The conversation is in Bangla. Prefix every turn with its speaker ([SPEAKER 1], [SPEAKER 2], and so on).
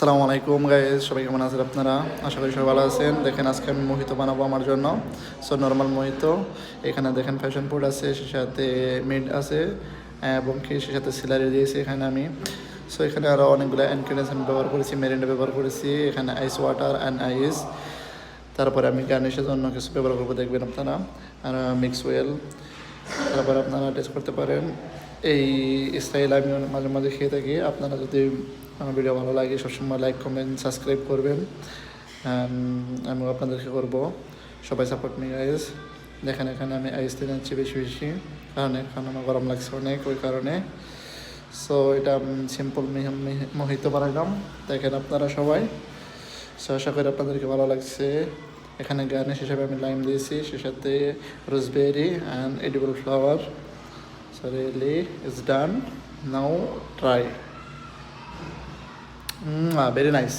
[SPEAKER 1] আসসালামু আলাইকুম গাইস, সবাই কেমন আছেন আপনারা? আশা করি সবাই ভালো আছেন। দেখেন আজকে আমি মোহিতো বানাবো আমার জন্য। সো নর্মাল মোহিতো, এখানে দেখেন ফ্যাশন ফুড আছে, সে সাথে মিড আছে এবং কি সে সাথে সিলারি দিয়েছি এখানে আমি। সো এখানে আরও অনেকগুলো ইনগ্রিডিয়েন্টস আমি ব্যবহার করেছি, মেরিন্ডা ব্যবহার করেছি, এখানে আইস ওয়াটার অ্যান্ড আইস। তারপরে আমি গার্নিশের জন্য কিছু ব্যবহার করবো, দেখবেন আপনারা। আর মিক্স ওয়েল, তারপরে আপনারা টেস্ট করতে পারেন। এই স্টাইল আমি মাঝে মাঝে খেয়ে থাকি। আপনারা যদি আমার ভিডিও ভালো লাগে সবসময় লাইক কমেন্ট সাবস্ক্রাইব করবেন। আমিও আপনাদেরকে করবো, সবাই সাপোর্ট মি গাইস। দেখেন এখানে আমি আইস দিয়ে নিচ্ছি বেশি বেশি, কারণ এখন আমার গরম লাগছে অনেক, ওই কারণে। সো এটা সিম্পল মোহিতো বানাইলাম, দেখেন আপনারা সবাই। সো আশা করি আপনাদেরকে ভালো লাগছে। এখানে গার্নিশ হিসেবে আমি লাইম দিয়েছি, সে সাথে রোজবেরি and edible flower. So really it's done, now try. Very nice.